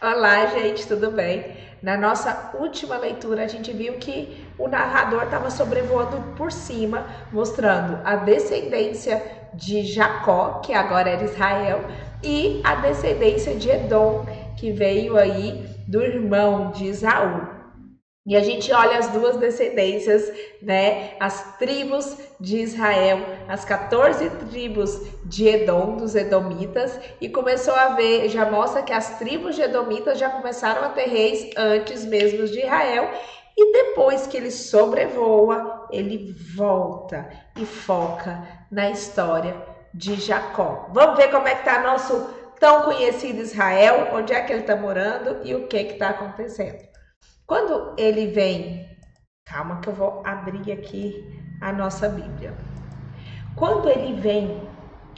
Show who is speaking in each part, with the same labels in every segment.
Speaker 1: Olá, gente, tudo bem? Na nossa última leitura, a gente viu que o narrador estava sobrevoando por cima, mostrando a descendência de Jacó, que agora era Israel, e a descendência de Edom, que veio aí do irmão de Esaú. E a gente olha as duas descendências, né? As tribos de Israel, as 14 tribos de Edom, dos Edomitas, e começou a ver, já mostra que as tribos de Edomitas já começaram a ter reis antes mesmo de Israel, e depois que ele sobrevoa, ele volta e foca na história de Jacó. Vamos ver como é que está nosso tão conhecido Israel, onde é que ele está morando e o que está acontecendo. Quando ele vem, calma que eu vou abrir aqui a nossa Bíblia. Quando ele vem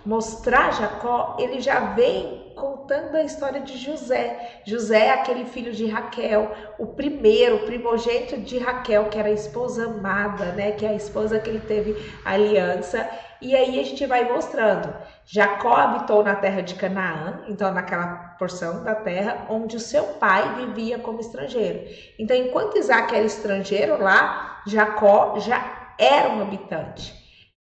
Speaker 1: mostrar Jacó, ele já vem contando a história de José. José é aquele filho de Raquel, o primeiro, o primogênito de Raquel, que era a esposa amada, né? Que é a esposa que ele teve aliança. E aí a gente vai mostrando. Jacó habitou na terra de Canaã, então naquela porção da terra onde o seu pai vivia como estrangeiro. Então, enquanto Isaac era estrangeiro lá, Jacó já era um habitante.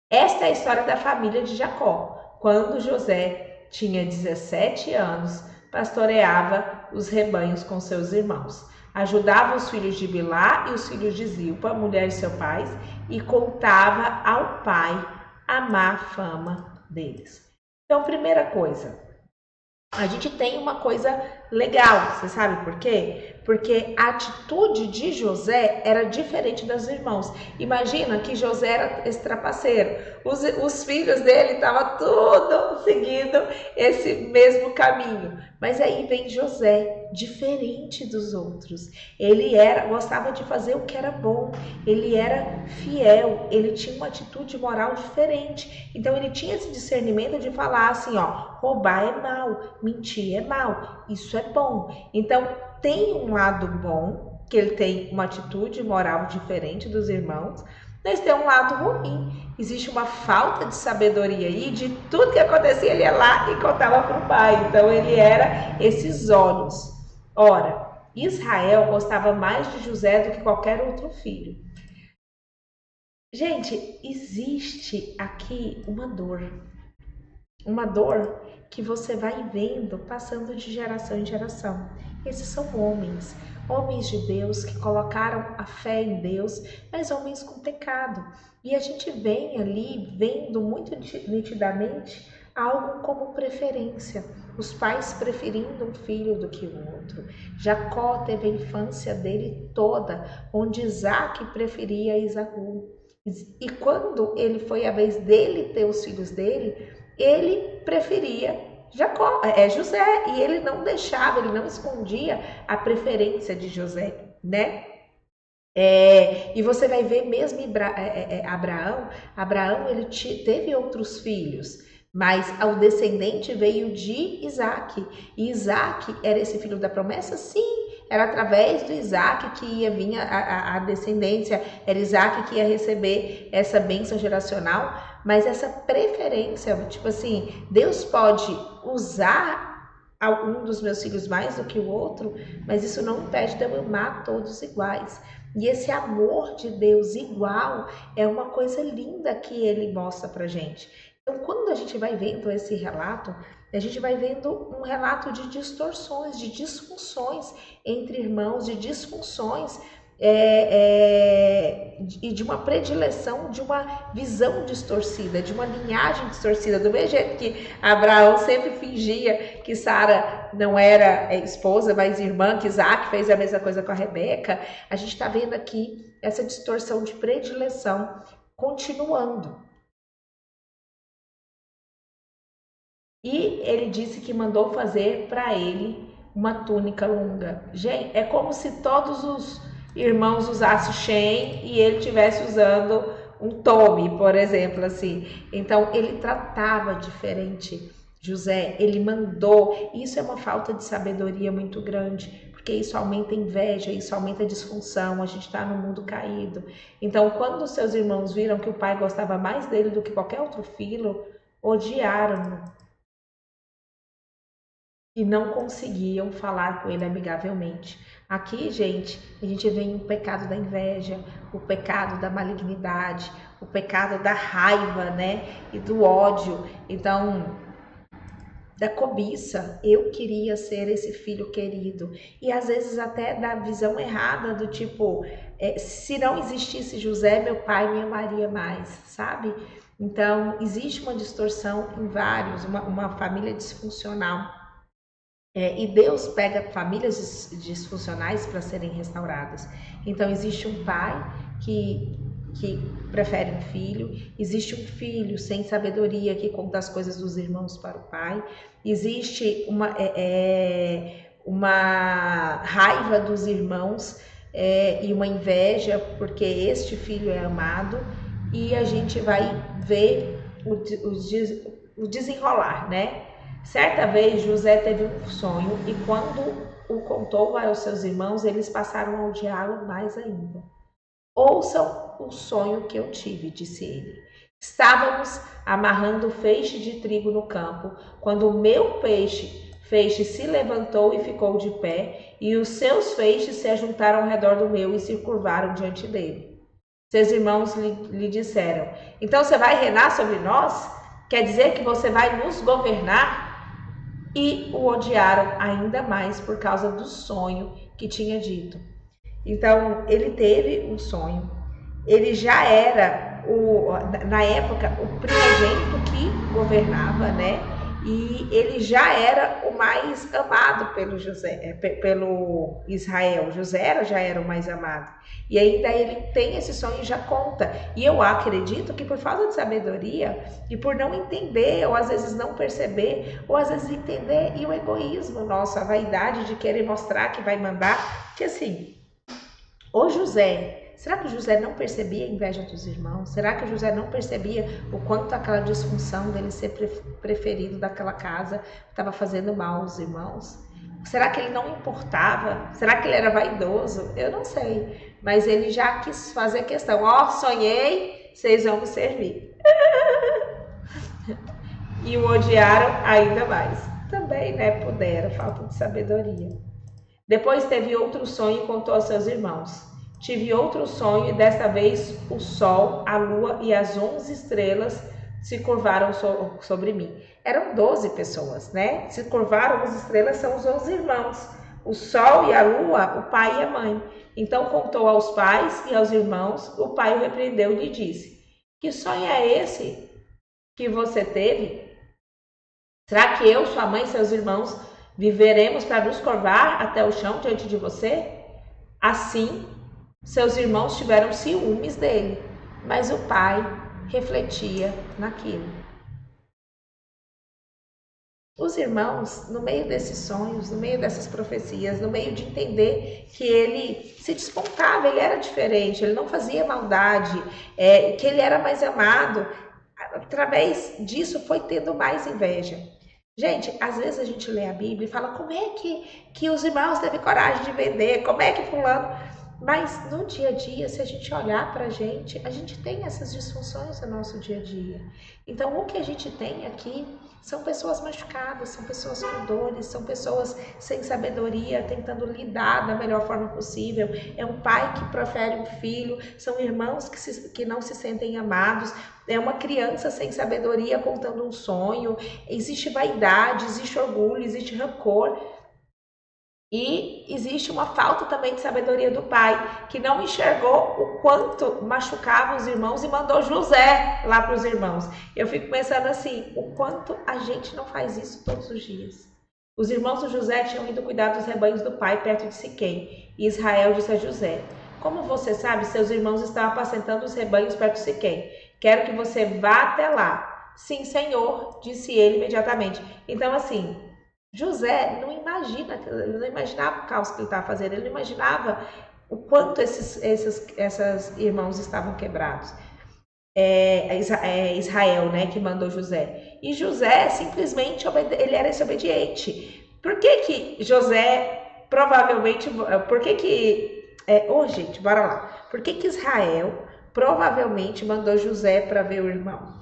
Speaker 1: Esta é a história da família de Jacó. Quando José tinha 17 anos, pastoreava os rebanhos com seus irmãos. Ajudava os filhos de Bilá e os filhos de Zilpa, mulher de seu pai, e contava ao pai a má fama deles. Então, primeira coisa, a gente tem uma coisa legal, você sabe por quê? Porque a atitude de José era diferente dos irmãos. Imagina que José era esse trapaceiro. Os filhos dele estavam tudo seguindo esse mesmo caminho. Mas aí vem José, diferente dos outros. Ele gostava de fazer o que era bom. Ele era fiel. Ele tinha uma atitude moral diferente. Então ele tinha esse discernimento de falar assim, ó, roubar é mal, mentir é mal, isso é bom. Então tem um lado bom, que ele tem uma atitude moral diferente dos irmãos, mas tem um lado ruim. Existe uma falta de sabedoria aí, de tudo que acontecia, ele ia lá e contava para o pai. Então ele era esses olhos. Ora, Israel gostava mais de José do que qualquer outro filho. Gente, existe aqui uma dor que você vai vendo passando de geração em geração. Esses são homens, homens de Deus que colocaram a fé em Deus, mas homens com pecado. E a gente vem ali vendo muito nitidamente algo como preferência. Os pais preferindo um filho do que o outro. Jacó teve a infância dele toda, onde Isaac preferia Esaú. E quando ele foi a vez dele ter os filhos dele, ele preferia José, e ele não deixava, ele não escondia a preferência de José, né? E você vai ver mesmo Abraão ele teve outros filhos, mas o descendente veio de Isaac, e Isaac era esse filho da promessa? Sim, era através do Isaac que ia vir a descendência, era Isaac que ia receber essa bênção geracional, mas essa preferência, tipo assim, Deus pode usar um dos meus filhos mais do que o outro, mas isso não impede de eu amar todos iguais. E esse amor de Deus igual é uma coisa linda que ele mostra pra gente. Então, quando a gente vai vendo esse relato, a gente vai vendo um relato de distorções, de disfunções entre irmãos, de disfunções e de uma predileção, de uma visão distorcida, de uma linhagem distorcida. Do mesmo jeito que Abraão sempre fingia que Sara não era esposa, mas irmã, que Isaac fez a mesma coisa com a Rebeca, a gente está vendo aqui essa distorção de predileção continuando. E ele disse que mandou fazer para ele uma túnica longa. Gente, é como se todos os irmãos usassem Shein e ele estivesse usando um Tommy, por exemplo, assim. Então ele tratava diferente José, ele mandou. Isso é uma falta de sabedoria muito grande, porque isso aumenta a inveja, isso aumenta a disfunção. A gente está no mundo caído. Então, quando os seus irmãos viram que o pai gostava mais dele do que qualquer outro filho, odiaram-no. e não conseguiam falar com ele amigavelmente. Aqui, gente, a gente vê o pecado da inveja, o pecado da malignidade, o pecado da raiva, né? E do ódio. Então, da cobiça, eu queria ser esse filho querido. E às vezes até da visão errada do tipo, se não existisse José, meu pai me amaria mais, sabe? Então, existe uma distorção em vários, uma família disfuncional. E Deus pega famílias disfuncionais para serem restauradas. Então, existe um pai que prefere um filho, existe um filho sem sabedoria que conta as coisas dos irmãos para o pai, existe uma raiva dos irmãos e uma inveja porque este filho é amado, e a gente vai ver o desenrolar, né? Certa vez José teve um sonho e quando o contou aos seus irmãos, eles passaram a odiá-lo mais ainda. Ouçam o sonho que eu tive, disse ele. Estávamos amarrando feixe de trigo no campo, quando o meu feixe se levantou e ficou de pé, e os seus feixes se ajuntaram ao redor do meu e se curvaram diante dele. Seus irmãos lhe disseram: então você vai reinar sobre nós? Quer dizer que você vai nos governar? E o odiaram ainda mais por causa do sonho que tinha dito. Então, ele teve um sonho. Ele já era, na época, o primogênito que governava, né? E ele já era o mais amado pelo Israel. José já era o mais amado. E ainda ele tem esse sonho e já conta. E eu acredito que por falta de sabedoria e por não entender, ou às vezes não perceber, ou às vezes entender, e o egoísmo nosso, a vaidade de querer mostrar que vai mandar, que assim, o José, será que o José não percebia a inveja dos irmãos? Será que o José não percebia o quanto aquela disfunção dele ser preferido daquela casa estava fazendo mal aos irmãos? Será que ele não importava? Será que ele era vaidoso? Eu não sei. Mas ele já quis fazer questão. Sonhei, vocês vão me servir. E o odiaram ainda mais. Também, né, puderam, falta de sabedoria. Depois teve outro sonho e contou aos seus irmãos. Tive outro sonho e desta vez o sol, a lua e as 11 estrelas se curvaram sobre mim. Eram 12 pessoas, né? Se curvaram, as estrelas são os 11 irmãos. O sol e a lua, o pai e a mãe. Então contou aos pais e aos irmãos. O pai o repreendeu e lhe disse: que sonho é esse que você teve? Será que eu, sua mãe e seus irmãos viveremos para nos curvar até o chão diante de você? Assim, seus irmãos tiveram ciúmes dele, mas o pai refletia naquilo. Os irmãos, no meio desses sonhos, no meio dessas profecias, no meio de entender que ele se despontava, ele era diferente, ele não fazia maldade, que ele era mais amado, através disso foi tendo mais inveja. Gente, às vezes a gente lê a Bíblia e fala como é que os irmãos teve coragem de vender, como é que fulano... Mas no dia a dia, se a gente olhar para a gente tem essas disfunções no nosso dia a dia. Então, o que a gente tem aqui são pessoas machucadas, são pessoas com dores, são pessoas sem sabedoria, tentando lidar da melhor forma possível. É um pai que prefere um filho, são irmãos que não se sentem amados, é uma criança sem sabedoria contando um sonho, existe vaidade, existe orgulho, existe rancor. E existe uma falta também de sabedoria do pai, que não enxergou o quanto machucava os irmãos e mandou José lá para os irmãos. Eu fico pensando assim, o quanto a gente não faz isso todos os dias. Os irmãos do José tinham ido cuidar dos rebanhos do pai perto de Siquém, e Israel disse a José: como você sabe, seus irmãos estavam apacentando os rebanhos perto de Siquém. Quero que você vá até lá. Sim, Senhor, disse ele imediatamente. Então, assim, José não imaginava o caos que ele estava fazendo, ele não imaginava o quanto esses irmãos estavam quebrados. Israel, né, que mandou José. E José simplesmente ele era desobediente. Por que José provavelmente... gente, bora lá. Por que Israel provavelmente mandou José para ver o irmão?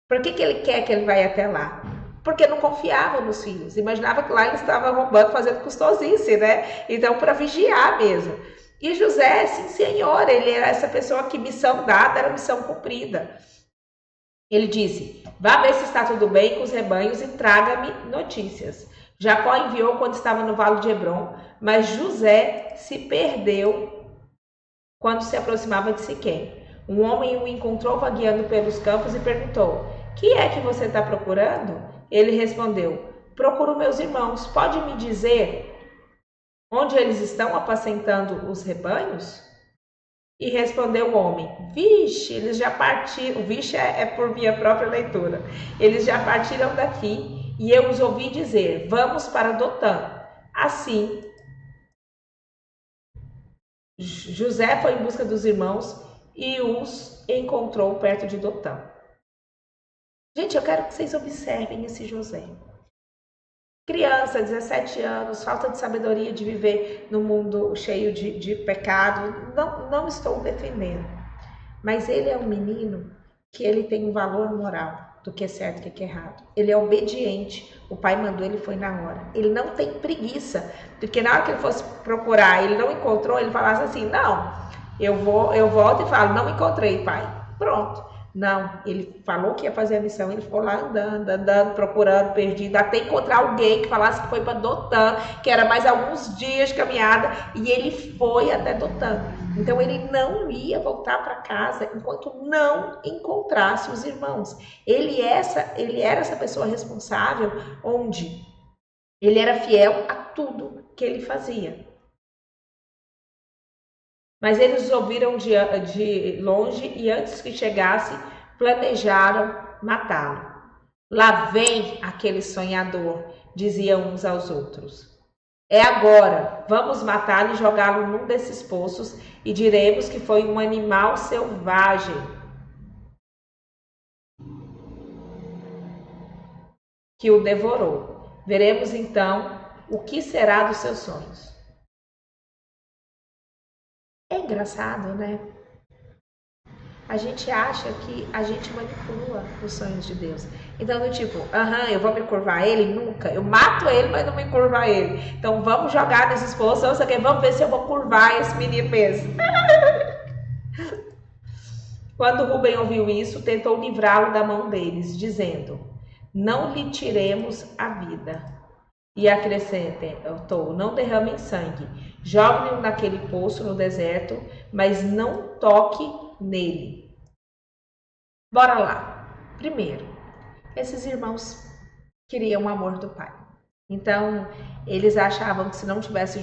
Speaker 1: Por que ele quer que ele vá até lá? porque não confiavam nos filhos. Imaginava que lá eles estavam roubando, fazendo custosice, né? Então, para vigiar mesmo. E José, sim, senhor, ele era essa pessoa que missão dada era missão cumprida. Ele disse: vá ver se está tudo bem com os rebanhos e traga-me notícias. Jacó enviou quando estava no vale de Hebrom, mas José se perdeu quando se aproximava de Siquém. Um homem o encontrou vagueando pelos campos e perguntou: que é que você está procurando? Ele respondeu: procuro meus irmãos. Pode me dizer onde eles estão apacentando os rebanhos? E respondeu o homem: vixe, eles já partiram. Vixe é por minha própria leitura. Eles já partiram daqui e eu os ouvi dizer: vamos para Dotã. Assim, José foi em busca dos irmãos e os encontrou perto de Dotã. Gente, eu quero que vocês observem esse José. Criança, 17 anos, falta de sabedoria de viver num mundo cheio de pecado. Não estou defendendo. Mas ele é um menino que ele tem um valor moral do que é certo e o que é errado. Ele é obediente. O pai mandou, ele foi na hora. Ele não tem preguiça. Porque na hora que ele fosse procurar, ele não encontrou, ele falasse assim: não, eu volto e falo: não encontrei, pai. Pronto. Não, ele falou que ia fazer a missão, ele ficou lá andando, procurando, perdido, até encontrar alguém que falasse que foi para Dotã, que era mais alguns dias de caminhada, e ele foi até Dotã. Então ele não ia voltar para casa enquanto não encontrasse os irmãos. Ele era essa pessoa responsável, onde ele era fiel a tudo que ele fazia. Mas eles os ouviram de longe e antes que chegasse, planejaram matá-lo. Lá vem aquele sonhador, diziam uns aos outros. É agora, vamos matá-lo e jogá-lo num desses poços e diremos que foi um animal selvagem que o devorou. Veremos então o que será dos seus sonhos. É engraçado, né? A gente acha que a gente manipula os sonhos de Deus. Então, do tipo, eu vou me curvar a ele? Nunca. Eu mato ele, mas não me curvo a ele. Então, vamos jogar nesses poços, vamos ver se eu vou curvar esse menino mesmo. Quando Rubem ouviu isso, tentou livrá-lo da mão deles, dizendo: não lhe tiremos a vida. E acrescentou: não derramem sangue. Jogue-o naquele poço no deserto, mas não toque nele. Bora lá. Primeiro, esses irmãos queriam o amor do pai. Então, eles achavam que se não tivesse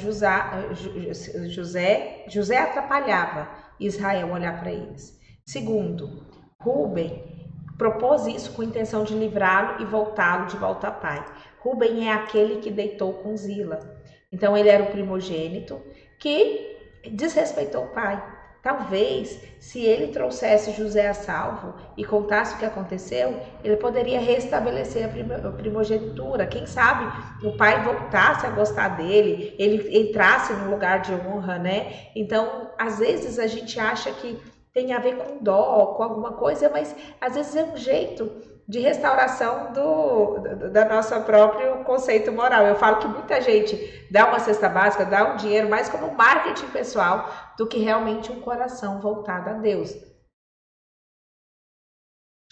Speaker 1: José atrapalhava Israel olhar para eles. Segundo, Rubem propôs isso com a intenção de livrá-lo e voltá-lo de volta ao pai. Rubem é aquele que deitou com Zila. Então, ele era o primogênito que desrespeitou o pai. Talvez, se ele trouxesse José a salvo e contasse o que aconteceu, ele poderia restabelecer a primogenitura. Quem sabe o pai voltasse a gostar dele, ele entrasse num lugar de honra, né? Então, às vezes a gente acha que tem a ver com dó, com alguma coisa, mas às vezes é um jeito de restauração da nossa próprio conceito moral. Eu falo que muita gente dá uma cesta básica, dá um dinheiro mais como marketing pessoal do que realmente um coração voltado a Deus.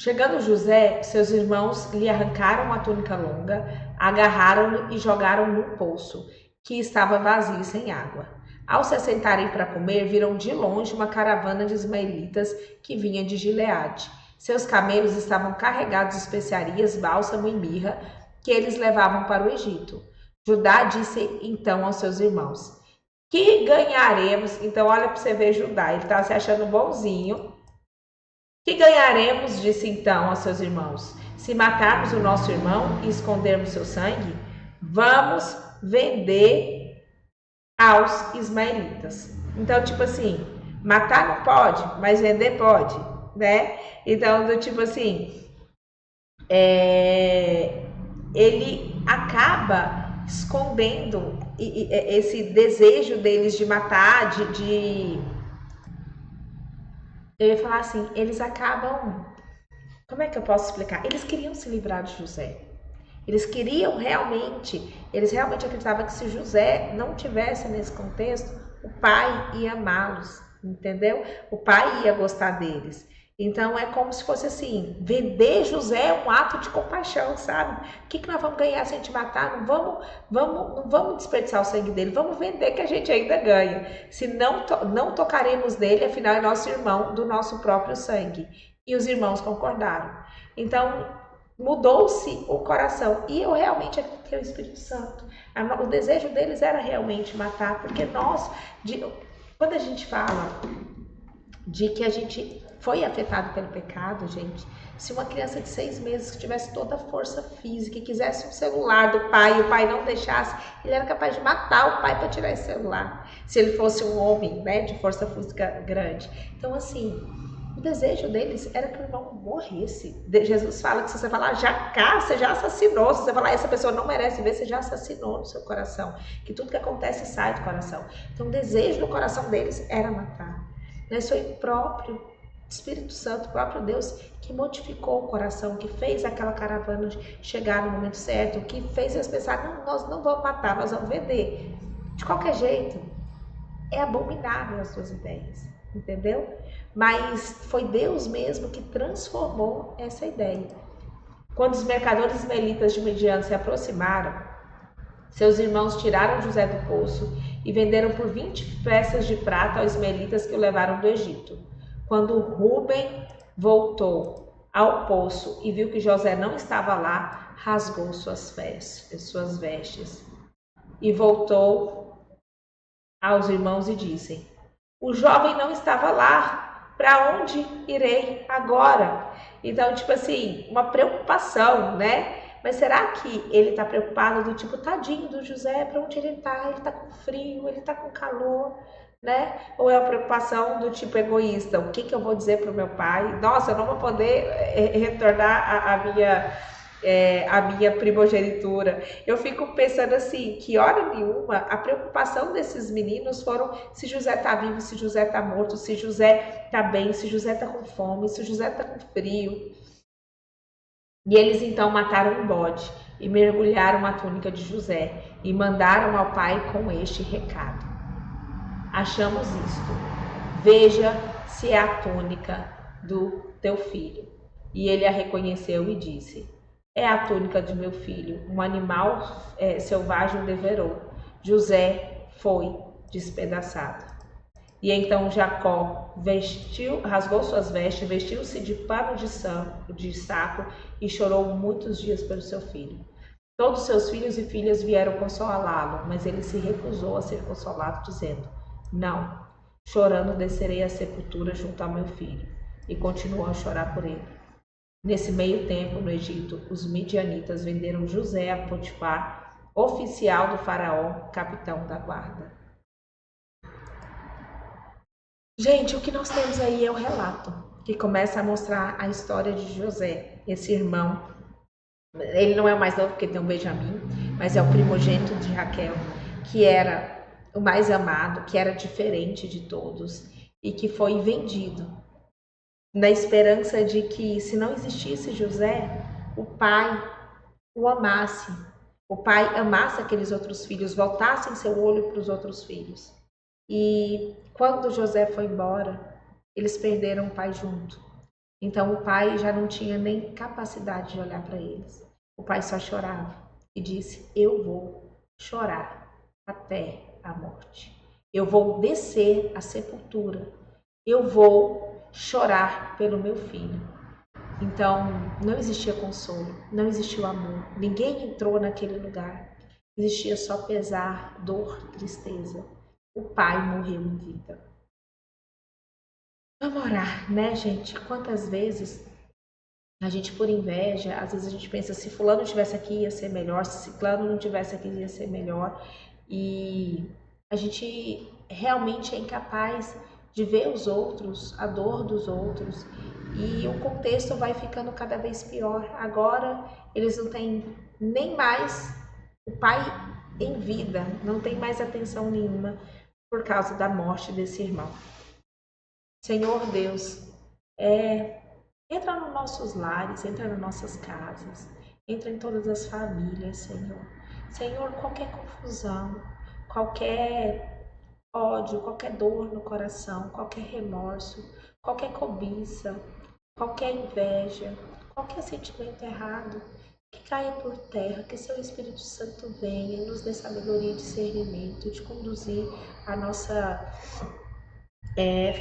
Speaker 1: Chegando José, seus irmãos lhe arrancaram a túnica longa, agarraram-no e jogaram num poço, que estava vazio e sem água. Ao se assentarem para comer, viram de longe uma caravana de ismaelitas que vinha de Gileade. Seus camelos estavam carregados de especiarias, bálsamo e mirra, que eles levavam para o Egito. Judá disse então aos seus irmãos: que ganharemos? Então, olha para você ver Judá, ele está se achando bonzinho. Que ganharemos? Disse então aos seus irmãos: se matarmos o nosso irmão e escondermos seu sangue, vamos vender aos ismaelitas. Então, tipo assim, matar não pode, mas vender pode, né? Então, do tipo assim, ele acaba escondendo esse desejo deles de matar, eu ia falar assim, eles acabam, como é que eu posso explicar? Eles queriam se livrar de José. Eles queriam realmente, eles realmente acreditavam que se José não tivesse nesse contexto, o pai ia amá-los, entendeu? O pai ia gostar deles. Então é como se fosse assim, vender José é um ato de compaixão, sabe? O que nós vamos ganhar se a gente matar? Não vamos desperdiçar o sangue dele, vamos vender que a gente ainda ganha. Se não tocaremos nele, afinal é nosso irmão do nosso próprio sangue. E os irmãos concordaram. Então mudou-se o coração. E eu realmente acreditei o Espírito Santo. O desejo deles era realmente matar, porque quando a gente fala de que a gente foi afetado pelo pecado, gente, se uma criança de 6 meses que tivesse toda a força física e quisesse um celular do pai e o pai não deixasse, ele era capaz de matar o pai para tirar esse celular, se ele fosse um homem, né, de força física grande. Então, assim, o desejo deles era que o irmão morresse. Jesus fala que se você falar Jacá, você já assassinou. Se você falar essa pessoa não merece ver, você já assassinou no seu coração. Que tudo que acontece sai do coração. Então o desejo do coração deles era matar. Isso foi o próprio Espírito Santo, o próprio Deus, que modificou o coração, que fez aquela caravana chegar no momento certo, que fez eles pensar, não, nós não vamos matar, nós vamos vender. De qualquer jeito, é abominável as suas ideias, entendeu? Mas foi Deus mesmo que transformou essa ideia. Quando os mercadores ismaelitas de Midian se aproximaram, seus irmãos tiraram José do poço e venderam por 20 peças de prata aos ismaelitas que o levaram do Egito. Quando Rúben voltou ao poço e viu que José não estava lá, rasgou suas vestes e voltou aos irmãos e disse: o jovem não estava lá, para onde irei agora? Então, tipo assim, uma preocupação, né? Mas será que ele tá preocupado do tipo, tadinho do José, para onde ele tá? Ele tá com frio, ele tá com calor, né? Ou é uma preocupação do tipo egoísta? O que eu vou dizer pro meu pai? Nossa, eu não vou poder retornar a minha primogenitura. Eu fico pensando assim, que hora nenhuma a preocupação desses meninos foram se José tá vivo, se José tá morto, se José tá bem, se José tá com fome, se José tá com frio. E eles então mataram um bode e mergulharam a túnica de José e mandaram ao pai com este recado: achamos isto, veja se é a túnica do teu filho. E ele a reconheceu e disse: é a túnica de meu filho, um animal selvagem o devorou. José foi despedaçado. E então Jacó rasgou suas vestes, vestiu-se de pano de saco e chorou muitos dias pelo seu filho. Todos seus filhos e filhas vieram consolá-lo, mas ele se recusou a ser consolado, dizendo: não, chorando descerei à sepultura junto ao meu filho. E continuou a chorar por ele. Nesse meio tempo, no Egito, os midianitas venderam José a Potifar, oficial do faraó, capitão da guarda. Gente, o que nós temos aí é o relato, que começa a mostrar a história de José, esse irmão. Ele não é o mais novo porque tem um Benjamim, mas é o primogênito de Raquel, que era o mais amado, que era diferente de todos e que foi vendido na esperança de que, se não existisse José, o pai o amasse, o pai amasse aqueles outros filhos, voltassem seu olho para os outros filhos. E quando José foi embora, eles perderam o pai junto. Então o pai já não tinha nem capacidade de olhar para eles. O pai só chorava e disse: eu vou chorar até a morte. Eu vou descer à sepultura. Eu vou chorar pelo meu filho. Então não existia consolo, não existia amor. Ninguém entrou naquele lugar. Existia só pesar, dor, tristeza. O pai morreu em vida. Vamos orar, né, gente? Quantas vezes a gente, por inveja, às vezes a gente pensa, se fulano estivesse aqui ia ser melhor, se ciclano não estivesse aqui ia ser melhor. E a gente realmente é incapaz de ver os outros, a dor dos outros. E o contexto vai ficando cada vez pior. Agora eles não têm nem mais o pai em vida, não tem mais atenção nenhuma por causa da morte desse irmão. Senhor Deus, entra nos nossos lares, entra nas nossas casas. Entra em todas as famílias, Senhor. Senhor, qualquer confusão, qualquer ódio, qualquer dor no coração, qualquer remorso, qualquer cobiça, qualquer inveja, qualquer sentimento errado, que caia por terra, que seu Espírito Santo venha e nos dê sabedoria e discernimento de conduzir a nossa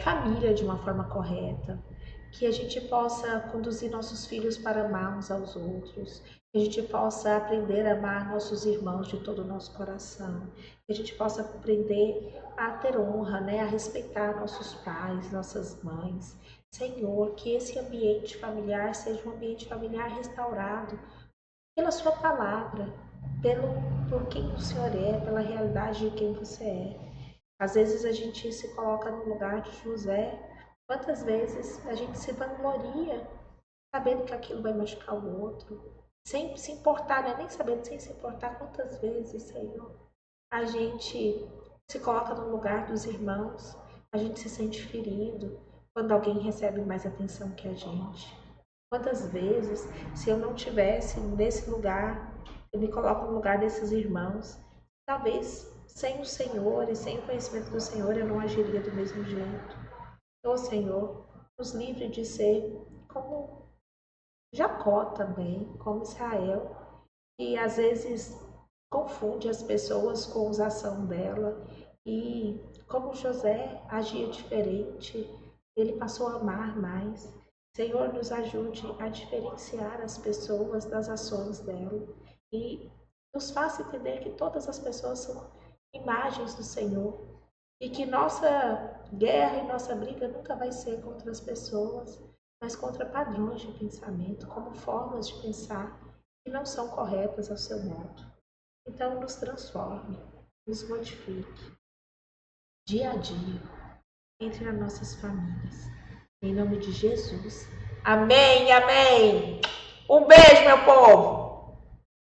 Speaker 1: família de uma forma correta, que a gente possa conduzir nossos filhos para amar uns aos outros, que a gente possa aprender a amar nossos irmãos de todo o nosso coração, que a gente possa aprender a ter honra, né, a respeitar nossos pais, nossas mães. Senhor, que esse ambiente familiar seja um ambiente familiar restaurado pela sua palavra, por quem o Senhor é, pela realidade de quem você é. Às vezes a gente se coloca no lugar de José. Quantas vezes a gente se vangloria, sabendo que aquilo vai machucar o outro, sem se importar, né? Nem sabendo, sem se importar. Quantas vezes, Senhor, a gente se coloca no lugar dos irmãos, a gente se sente ferido quando alguém recebe mais atenção que a gente. Quantas vezes, se eu não tivesse nesse lugar, eu me coloco no lugar desses irmãos, talvez sem o Senhor e sem o conhecimento do Senhor eu não agiria do mesmo jeito. Então, Senhor, nos livre de ser como Jacó também, como Israel, que às vezes confunde as pessoas com a ação dela e como José agia diferente, ele passou a amar mais. Senhor, nos ajude a diferenciar as pessoas das ações dela e nos faça entender que todas as pessoas são imagens do Senhor e que nossa guerra e nossa briga nunca vai ser contra as pessoas, mas contra padrões de pensamento, como formas de pensar que não são corretas ao seu modo. Então, nos transforme, nos modifique, dia a dia, entre as nossas famílias. Em nome de Jesus. Amém, amém. Um beijo, meu povo.